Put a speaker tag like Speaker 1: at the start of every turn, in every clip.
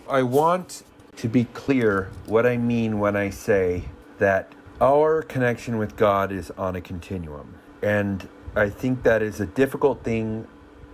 Speaker 1: I want to be clear what I mean when I say that our connection with God is on a continuum. And I think that is a difficult thing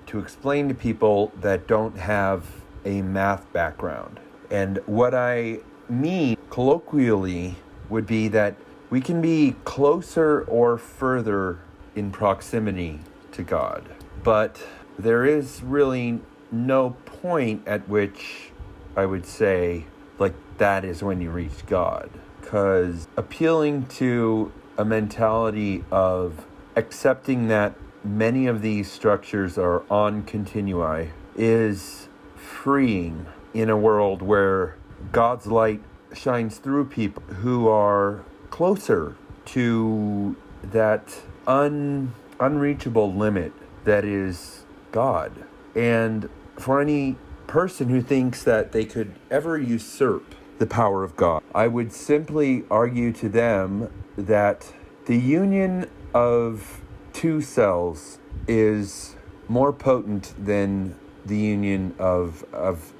Speaker 1: to explain to people that don't have a math background. And what I mean colloquially would be that we can be closer or further in proximity to God, but there is really no point at which I would say, like, that is when you reach God. Because appealing to a mentality of accepting that many of these structures are on continui is freeing in a world where God's light shines through people who are closer to that unreachable limit that is God. And for any person who thinks that they could ever usurp the power of God, I would simply argue to them that the union of two cells is more potent than the union of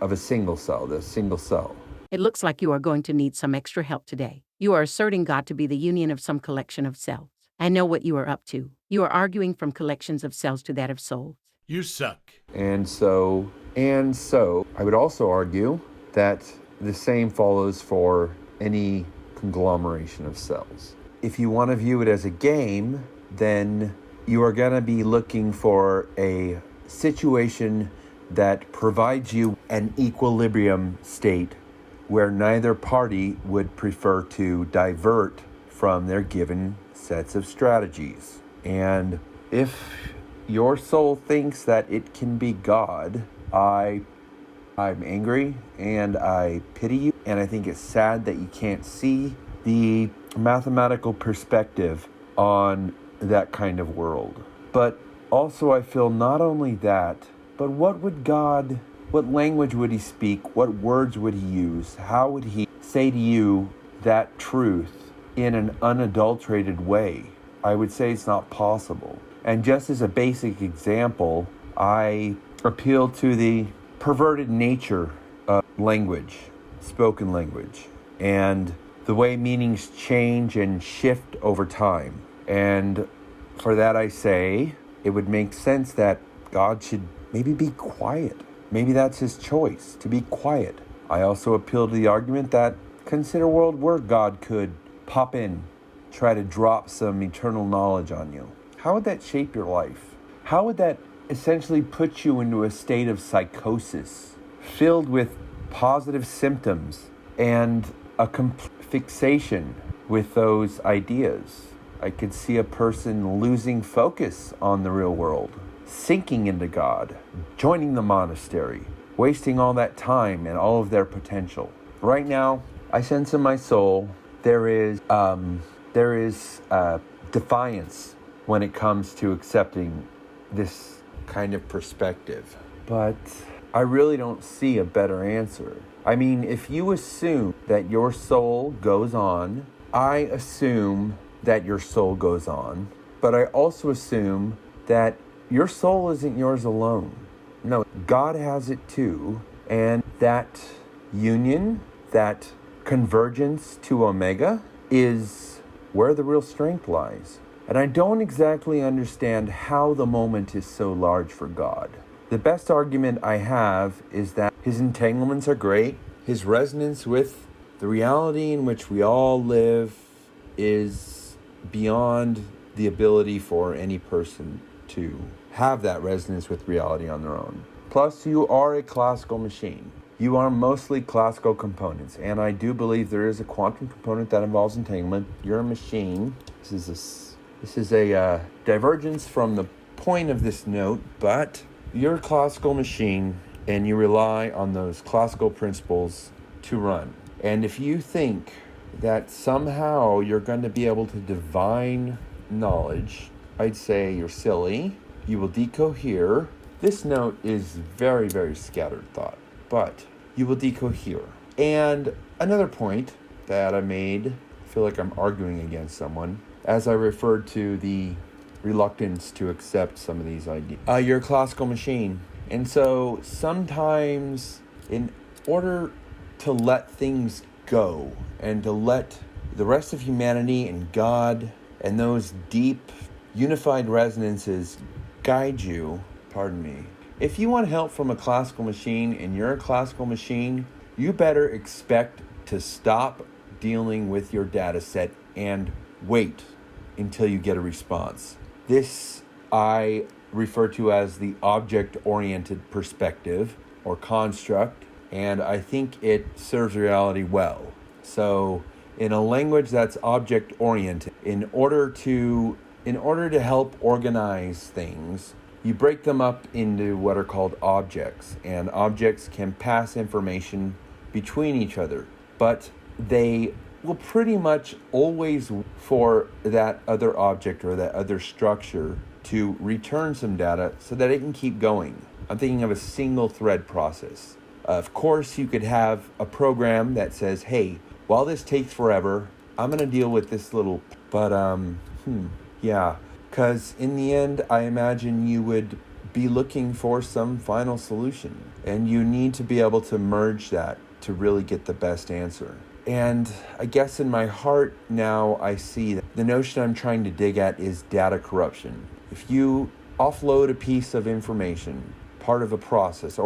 Speaker 1: a single cell, the single cell.
Speaker 2: It looks like you are going to need some extra help today. You are asserting God to be the union of some collection of cells. I know what you are up to. You are arguing from collections of cells to that of souls.
Speaker 3: You suck.
Speaker 1: And so, I would also argue that the same follows for any conglomeration of cells. If you want to view it as a game, then you are going to be looking for a situation that provides you an equilibrium state where neither party would prefer to divert from their given sets of strategies. And if your soul thinks that it can be God, I'm angry and I pity you, and I think it's sad that you can't see the mathematical perspective on that kind of world. But also I feel not only that, but what language would he speak? What words would he use? How would he say to you that truth in an unadulterated way? I would say it's not possible. And just as a basic example, I appeal to the perverted nature of language, spoken language, and the way meanings change and shift over time. And for that I say, it would make sense that God should maybe be quiet. Maybe that's his choice, to be quiet. I also appeal to the argument that consider a world where God could pop in, try to drop some eternal knowledge on you. How would that shape your life? How would that essentially put you into a state of psychosis, filled with positive symptoms and a fixation with those ideas? I could see a person losing focus on the real world, sinking into God, joining the monastery, wasting all that time and all of their potential. Right now, I sense in my soul there is defiance when it comes to accepting this kind of perspective. But I really don't see a better answer. I mean, if you assume that your soul goes on, I assume that your soul goes on, but I also assume that your soul isn't yours alone. No, God has it too, and that union, that convergence to Omega is where the real strength lies. And I don't exactly understand how the moment is so large for God. The best argument I have is that his entanglements are great. His resonance with the reality in which we all live is beyond the ability for any person to have that resonance with reality on their own. Plus, you are a classical machine. You are mostly classical components, and I do believe there is a quantum component that involves entanglement. You're a machine. This is a divergence from the point of this note, but you're a classical machine, and you rely on those classical principles to run. And if you think that somehow you're going to be able to divine knowledge, I'd say you're silly. You will decohere. This note is very, very scattered thought, but you will decohere. And another point that I made, I feel like I'm arguing against someone, as I referred to the reluctance to accept some of these ideas. You're a classical machine. And so sometimes in order to let things go and to let the rest of humanity and God and those deep unified resonances guide you. Pardon me. If you want help from a classical machine and you're a classical machine, you better expect to stop dealing with your data set and wait until you get a response. This I refer to as the object-oriented perspective or construct, and I think it serves reality well. So in a language that's object-oriented, in order to help organize things, you break them up into what are called objects, and objects can pass information between each other, but they will pretty much always for that other object or that other structure to return some data so that it can keep going. I'm thinking of a single thread process. Of course, you could have a program that says, hey, while this takes forever, I'm going to deal with this little, but yeah, because in the end, I imagine you would be looking for some final solution, and you need to be able to merge that to really get the best answer. And I guess in my heart now I see that the notion I'm trying to dig at is data corruption. If you offload a piece of information, part of a process,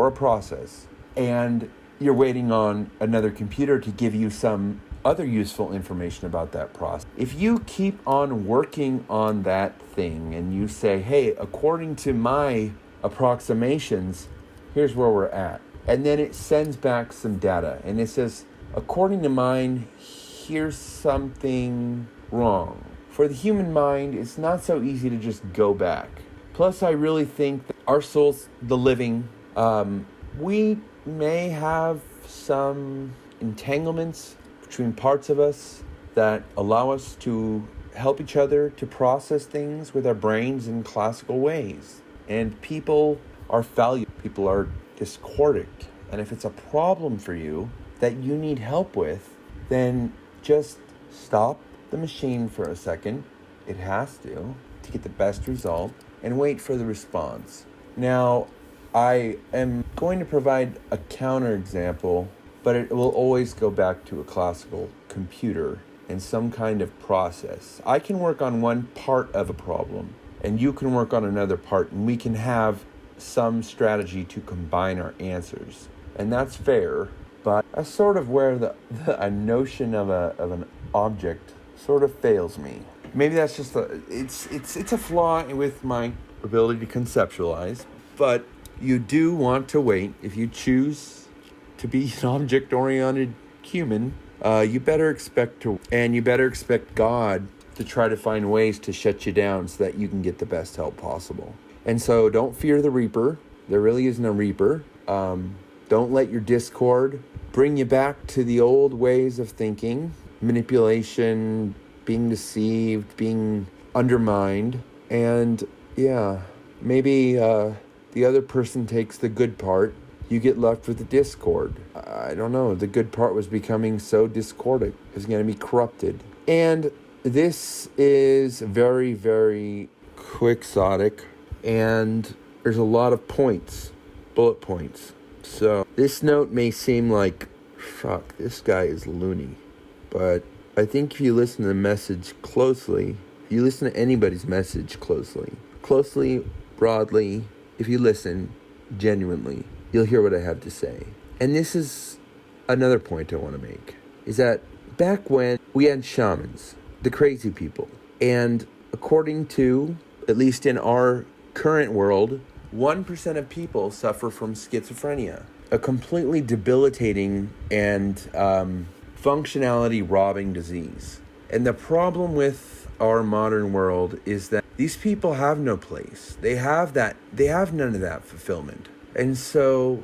Speaker 1: and you're waiting on another computer to give you some other useful information about that process, if you keep on working on that thing and you say, hey, according to my approximations, here's where we're at, and then it sends back some data and it says, according to mine, here's something wrong. For the human mind, it's not so easy to just go back. Plus, I really think that our souls, the living, we may have some entanglements between parts of us that allow us to help each other to process things with our brains in classical ways. And people are fallible. People are discordic. And if it's a problem for you that you need help with, then just stop the machine for a second. It has to get the best result, and wait for the response. Now, I am going to provide a counterexample, but it will always go back to a classical computer and some kind of process. I can work on one part of a problem, and you can work on another part, and we can have some strategy to combine our answers. And that's fair, but that's sort of where a notion of an object sort of fails me. Maybe that's just it's a flaw with my ability to conceptualize, but you do want to wait. If you choose to be an object-oriented human, you better expect God to try to find ways to shut you down so that you can get the best help possible. And so don't fear the Reaper. There really is no Reaper. Don't let your discord bring you back to the old ways of thinking, manipulation, being deceived, being undermined. And yeah, maybe the other person takes the good part. You get left with the discord. I don't know. The good part was becoming so discordic. It's going to be corrupted. And this is very, very quixotic. And there's a lot of bullet points. So this note may seem like, fuck, this guy is loony. But I think if you listen to the message closely, if you listen to anybody's message closely, broadly, if you listen genuinely, you'll hear what I have to say. And this is another point I want to make, is that back when we had shamans, the crazy people, and according to, at least in our current world, 1% of people suffer from schizophrenia, a completely debilitating and functionality robbing disease. And the problem with our modern world is that these people have no place. They have none of that fulfillment. And so,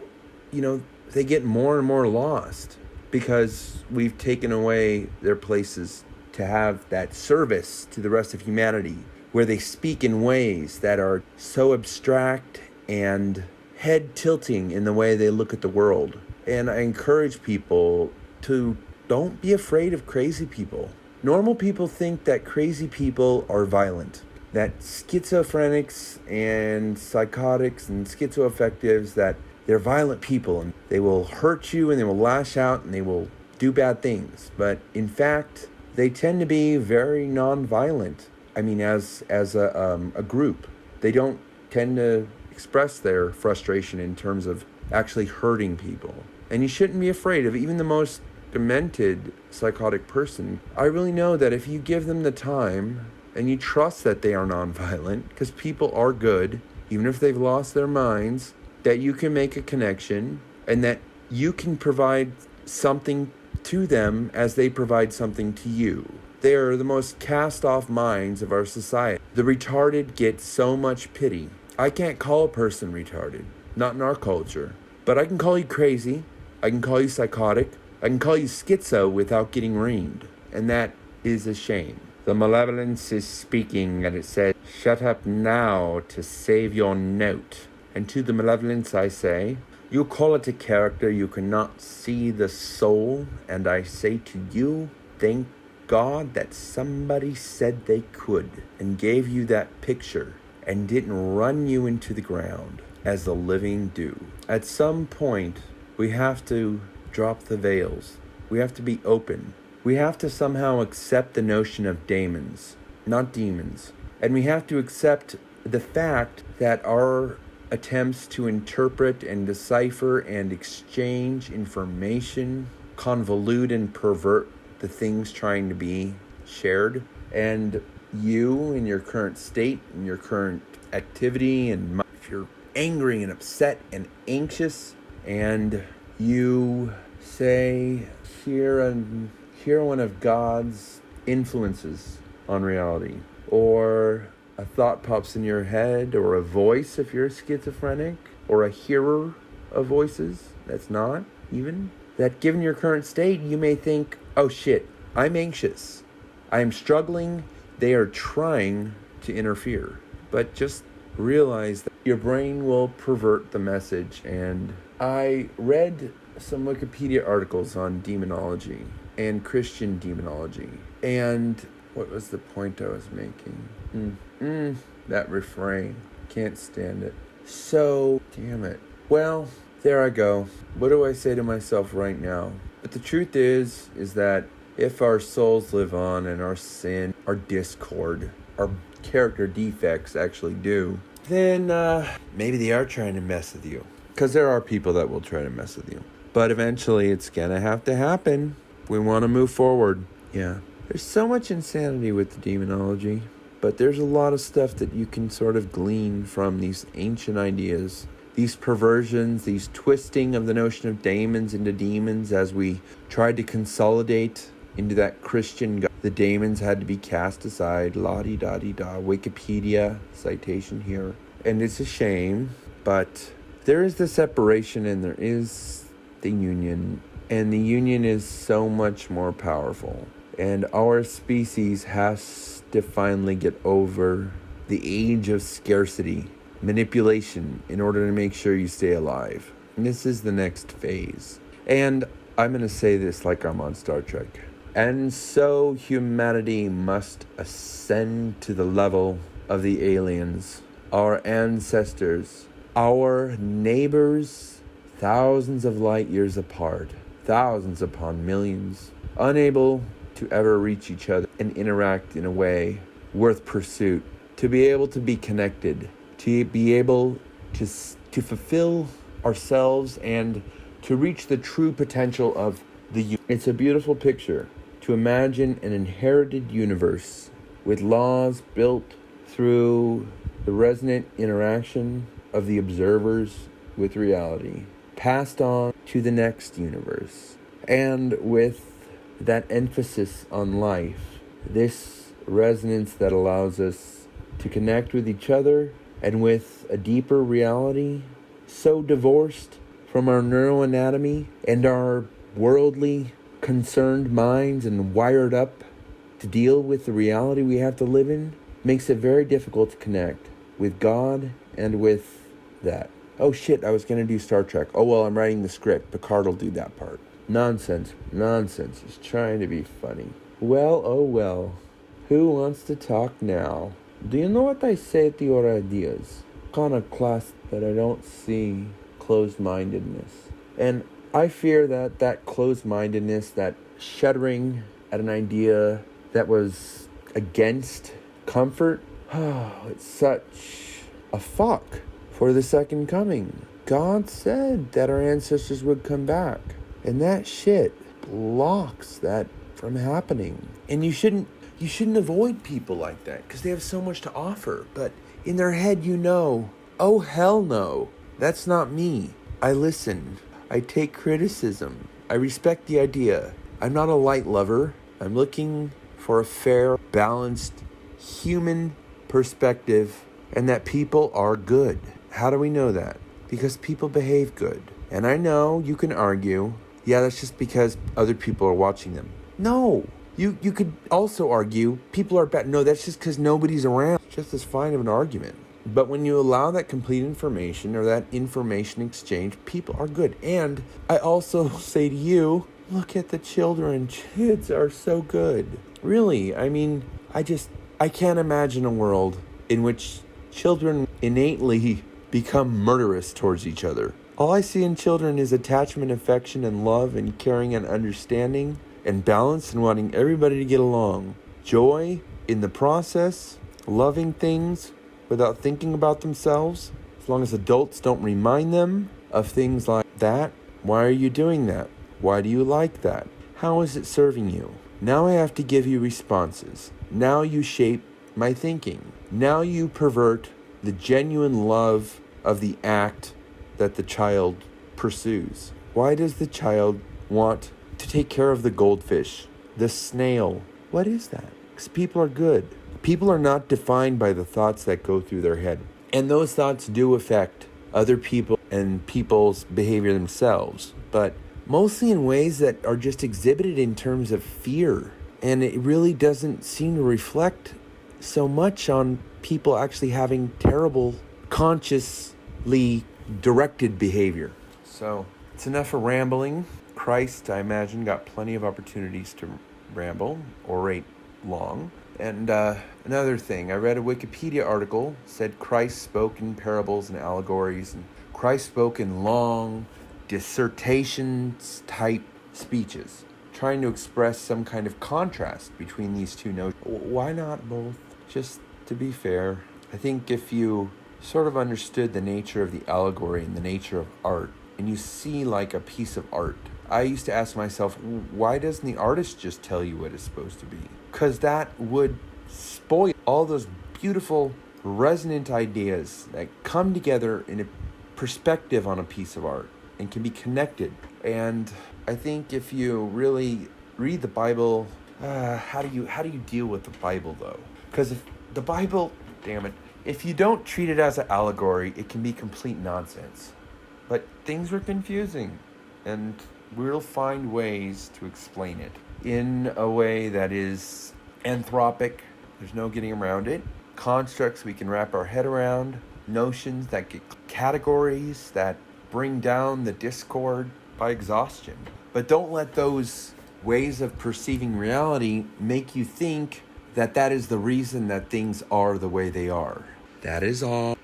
Speaker 1: they get more and more lost because we've taken away their places to have that service to the rest of humanity, where they speak in ways that are so abstract and head tilting in the way they look at the world. And I encourage people to don't be afraid of crazy people. Normal people think that crazy people are violent, that schizophrenics and psychotics and schizoaffectives, that they're violent people and they will hurt you and they will lash out and they will do bad things. But in fact, they tend to be very non-violent. I mean, as a group, they don't tend to express their frustration in terms of actually hurting people. And you shouldn't be afraid of even the most demented psychotic person. I really know that if you give them the time and you trust that they are non-violent, because people are good, even if they've lost their minds, that you can make a connection and that you can provide something to them as they provide something to you. They are the most cast-off minds of our society. The retarded get so much pity. I can't call a person retarded, not in our culture, but I can call you crazy, I can call you psychotic, I can call you schizo without getting reamed, and that is a shame. The malevolence is speaking, and it says, "Shut up now to save your note." And to the malevolence I say, you call it a character, you cannot see the soul, and I say to you, thank God that somebody said they could, and gave you that picture, and didn't run you into the ground, as the living do. At some point, we have to drop the veils. We have to be open. We have to somehow accept the notion of daemons, not demons. And we have to accept the fact that our attempts to interpret and decipher and exchange information convolute and pervert the things trying to be shared. And you, in your current state, in your current activity, and if you're angry and upset and anxious, and you say, hear one of God's influences on reality, or a thought pops in your head, or a voice if you're schizophrenic, or a hearer of voices that's not even, that given your current state, you may think, oh shit, I'm anxious, I'm struggling, they are trying to interfere. But just realize that your brain will pervert the message. And I read some Wikipedia articles on demonology and Christian demonology. And what was the point I was making? That refrain. Can't stand it. So, damn it. Well, there I go. What do I say to myself right now? But the truth is that if our souls live on and our sin, our discord, our character defects actually do, then maybe they are trying to mess with you. Because there are people that will try to mess with you. But eventually it's gonna have to happen if we want to move forward. Yeah. There's so much insanity with the demonology, but there's a lot of stuff that you can sort of glean from these ancient ideas. These perversions, these twisting of the notion of daemons into demons as we tried to consolidate into that Christian God. The daemons had to be cast aside, la-di-da-di-da, Wikipedia citation here. And it's a shame, but there is the separation and there is the union. And the union is so much more powerful. And our species has to finally get over the age of scarcity, manipulation, in order to make sure you stay alive. And this is the next phase. And I'm going to say this like I'm on Star Trek. And so humanity must ascend to the level of the aliens, our ancestors, our neighbors, thousands of light years apart, thousands upon millions, unable to ever reach each other and interact in a way worth pursuit, to be able to be connected, to be able to fulfill ourselves and to reach the true potential of the. It's a beautiful picture to imagine an inherited universe with laws built through the resonant interaction of the observers with reality, passed on to the next universe. And with that emphasis on life, this resonance that allows us to connect with each other and with a deeper reality, so divorced from our neuroanatomy and our worldly concerned minds and wired up to deal with the reality we have to live in, makes it very difficult to connect with God and with that. Oh shit, I was going to do Star Trek. Oh well, I'm writing the script. Picard will do that part. Nonsense. He's trying to be funny. Well, oh well. Who wants to talk now? Do you know what I say to your ideas? Kind of class that I don't see closed-mindedness. And I fear that that closed-mindedness, that shuddering at an idea that was against comfort, it's such a fuck for the second coming. God said that our ancestors would come back, and that shit blocks that from happening. And you shouldn't avoid people like that because they have so much to offer. But in their head, oh hell no, that's not me. I listen. I take criticism. I respect the idea. I'm not a light lover. I'm looking for a fair, balanced, human perspective, and that people are good. How do we know that? Because people behave good. And I know you can argue, yeah, that's just because other people are watching them. No, you could also argue people are bad. No, that's just because nobody's around. It's just as fine of an argument. But when you allow that complete information or that information exchange, people are good. And I also say to you, look at the children. Kids are so good. Really, I mean, I can't imagine a world in which children innately become murderous towards each other. All I see in children is attachment, affection, and love, and caring, and understanding, and balance, and wanting everybody to get along. Joy in the process, loving things without thinking about themselves, as long as adults don't remind them of things like that. Why are you doing that? Why do you like that? How is it serving you? Now I have to give you responses. Now you shape my thinking. Now you pervert the genuine love of the act that the child pursues. Why does the child want to take care of the goldfish, the snail? What is that? Because people are good. People are not defined by the thoughts that go through their head. And those thoughts do affect other people and people's behavior themselves, but mostly in ways that are just exhibited in terms of fear. And it really doesn't seem to reflect so much on people actually having terrible, consciously directed behavior. So it's enough of rambling. Christ, I imagine, got plenty of opportunities to ramble, orate long. And another thing, I read a Wikipedia article, said Christ spoke in parables and allegories, and Christ spoke in long dissertations type speeches, trying to express some kind of contrast between these two notions. Why not both? Just to be fair, I think if you sort of understood the nature of the allegory and the nature of art, and you see like a piece of art, I used to ask myself, why doesn't the artist just tell you what it's supposed to be? Because that would spoil all those beautiful, resonant ideas that come together in a perspective on a piece of art and can be connected. And I think if you really read the Bible, how do you deal with the Bible though? Because if the Bible, if you don't treat it as an allegory, it can be complete nonsense. But things are confusing, and we'll find ways to explain it in a way that is anthropic. There's no getting around it. Constructs we can wrap our head around, notions that get categories that bring down the discord by exhaustion. But don't let those ways of perceiving reality make you think that that is the reason that things are the way they are. That is all.